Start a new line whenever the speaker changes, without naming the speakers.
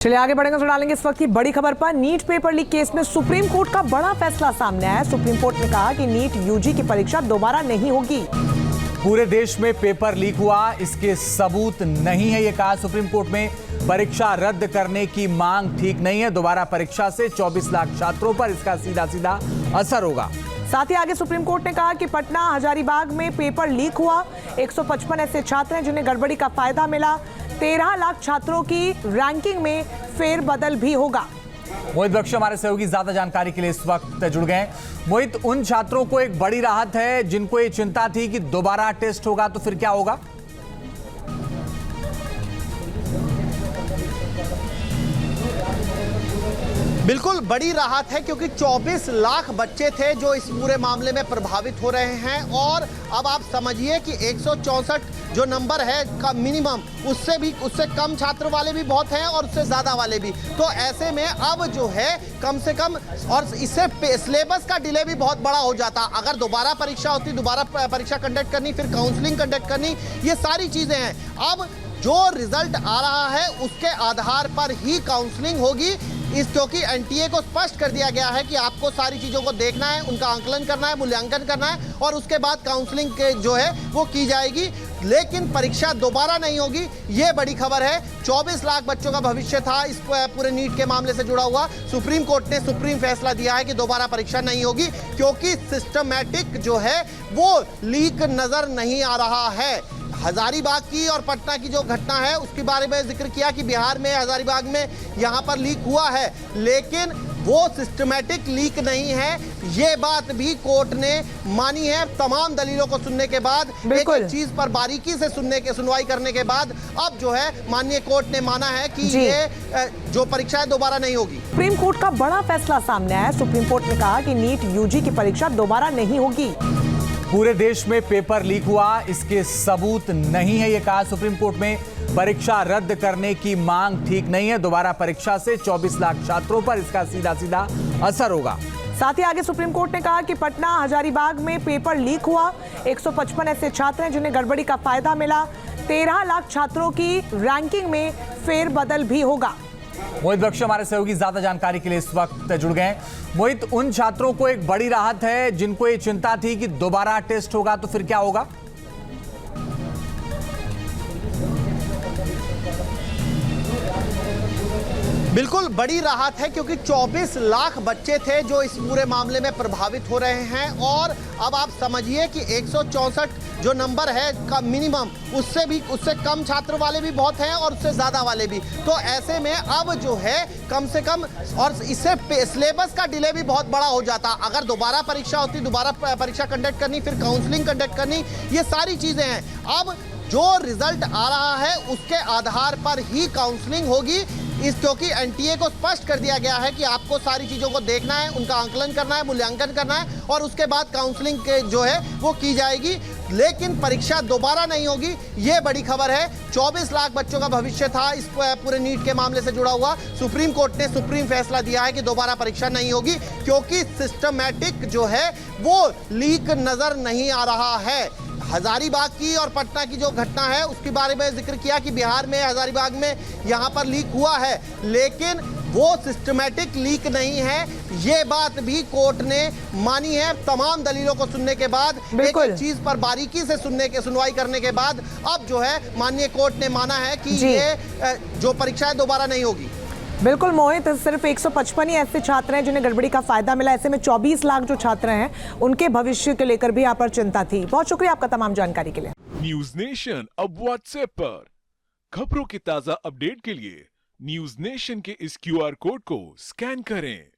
चलिए आगे बढ़ेंगे तो डालेंगे इस वक्त की बड़ी खबर पर। नीट पेपर लीक केस में सुप्रीम कोर्ट का बड़ा फैसला सामने आया। सुप्रीम कोर्ट ने कहा कि नीट यूजी की परीक्षा दोबारा नहीं होगी।
पूरे देश में पेपर लीक हुआ, इसके सबूत नहीं है, ये कहा सुप्रीम कोर्ट में। परीक्षा रद्द करने की मांग ठीक नहीं है। दोबारा परीक्षा से 24 लाख छात्रों पर इसका सीधा सीधा असर होगा।
साथ ही आगे सुप्रीम कोर्ट ने कहा कि पटना हजारीबाग में पेपर लीक हुआ। 155 ऐसे छात्र हैं जिन्हें गड़बड़ी का फायदा मिला। 13 लाख छात्रों की रैंकिंग में फेरबदल भी होगा।
मोहित बख्शी हमारे सहयोगी ज्यादा जानकारी के लिए इस वक्त जुड़ गए। मोहित, उन छात्रों को एक बड़ी राहत है जिनको ये चिंता थी कि दोबारा टेस्ट होगा तो फिर क्या होगा?
बिल्कुल बड़ी राहत है क्योंकि 24 लाख बच्चे थे जो इस पूरे मामले में प्रभावित हो रहे हैं। और अब आप समझिए कि 164 जो नंबर है का मिनिमम, उससे कम छात्र वाले भी बहुत हैं और उससे ज़्यादा वाले भी। तो ऐसे में अब जो है कम से कम, और इससे सिलेबस का डिले भी बहुत बड़ा हो जाता। अगर दोबारा परीक्षा होती, दोबारा परीक्षा कंडक्ट करनी, फिर काउंसलिंग कंडक्ट करनी, ये सारी चीज़ें हैं। अब जो रिजल्ट आ रहा है उसके आधार पर ही काउंसलिंग होगी। क्योंकि एनटीए को स्पष्ट कर दिया गया है कि आपको सारी चीज़ों को देखना है, उनका आंकलन करना है, मूल्यांकन करना है और उसके बाद काउंसलिंग जो है वो की जाएगी। लेकिन परीक्षा दोबारा नहीं होगी, ये बड़ी खबर है। 24 लाख बच्चों का भविष्य था इस पूरे नीट के मामले से जुड़ा हुआ। सुप्रीम कोर्ट ने सुप्रीम फैसला दिया है कि दोबारा परीक्षा नहीं होगी क्योंकि सिस्टमैटिक जो है वो लीक नजर नहीं आ रहा है। हजारीबाग की और पटना की जो घटना है उसके बारे में जिक्र किया कि बिहार में हजारीबाग में यहाँ पर लीक हुआ है, लेकिन वो सिस्टमैटिक लीक नहीं है। ये बात भी कोर्ट ने मानी है तमाम दलीलों को सुनने के बाद, एक चीज पर बारीकी से सुनवाई करने के बाद अब जो है माननीय कोर्ट ने माना है कि ये जो परीक्षा है दोबारा नहीं होगी।
सुप्रीम कोर्ट का बड़ा फैसला सामने आया। सुप्रीम कोर्ट ने कहा कि नीट यूजी की परीक्षा दोबारा नहीं होगी।
पूरे देश में पेपर लीक हुआ, इसके सबूत नहीं है, ये कहा सुप्रीम कोर्ट में। परीक्षा रद्द करने की मांग ठीक नहीं है। दोबारा परीक्षा से 24 लाख छात्रों पर इसका सीधा सीधा असर होगा।
साथ ही आगे सुप्रीम कोर्ट ने कहा कि पटना हजारीबाग में पेपर लीक हुआ। 155 ऐसे छात्र हैं जिन्हें गड़बड़ी का फायदा मिला। 13 लाख छात्रों की रैंकिंग में फेरबदल भी होगा।
मोहित बख्शी हमारे सहयोगी ज्यादा जानकारी के लिए इस वक्त जुड़ गए। मोहित, उन छात्रों को एक बड़ी राहत है जिनको ये चिंता थी कि दोबारा टेस्ट होगा तो फिर क्या होगा?
बिल्कुल बड़ी राहत है क्योंकि 24 लाख बच्चे थे जो इस पूरे मामले में प्रभावित हो रहे हैं। और अब आप समझिए कि 164 जो नंबर है का मिनिमम, उससे कम छात्र वाले भी बहुत हैं और उससे ज़्यादा वाले भी। तो ऐसे में अब जो है कम से कम, और इससे सिलेबस का डिले भी बहुत बड़ा हो जाता। अगर दोबारा परीक्षा होती, दोबारा परीक्षा कंडक्ट करनी, फिर काउंसलिंग कंडक्ट करनी, ये सारी चीज़ें हैं। अब जो रिजल्ट आ रहा है उसके आधार पर ही काउंसलिंग होगी। क्योंकि एनटीए को स्पष्ट कर दिया गया है कि आपको सारी चीज़ों को देखना है, उनका आंकलन करना है, मूल्यांकन करना है और उसके बाद काउंसलिंग जो है वो की जाएगी। लेकिन परीक्षा दोबारा नहीं होगी, ये बड़ी खबर है। 24 लाख बच्चों का भविष्य था इस पूरे नीट के मामले से जुड़ा हुआ। सुप्रीम कोर्ट ने सुप्रीम फैसला दिया है कि दोबारा परीक्षा नहीं होगी क्योंकि सिस्टमैटिक जो है वो लीक नजर नहीं आ रहा है। हजारीबाग की और पटना की जो घटना है उसके बारे में जिक्र किया कि बिहार में हजारीबाग में यहाँ पर लीक हुआ है, लेकिन वो सिस्टमैटिक लीक नहीं है। ये बात भी कोर्ट ने मानी है तमाम दलीलों को सुनने के बाद, एक चीज पर बारीकी से सुनवाई करने के बाद अब जो है माननीय कोर्ट ने माना है कि ये जो परीक्षा है दोबारा नहीं होगी।
बिल्कुल मोहित, सिर्फ 155 ही ऐसे छात्र हैं जिन्हें गड़बड़ी का फायदा मिला। ऐसे में 24 लाख जो छात्र हैं उनके भविष्य को लेकर भी यहाँ पर चिंता थी। बहुत शुक्रिया आपका तमाम जानकारी के लिए।
न्यूज नेशन अब व्हाट्सएप पर खबरों की ताजा अपडेट के लिए न्यूज नेशन के इस QR कोड को स्कैन करें।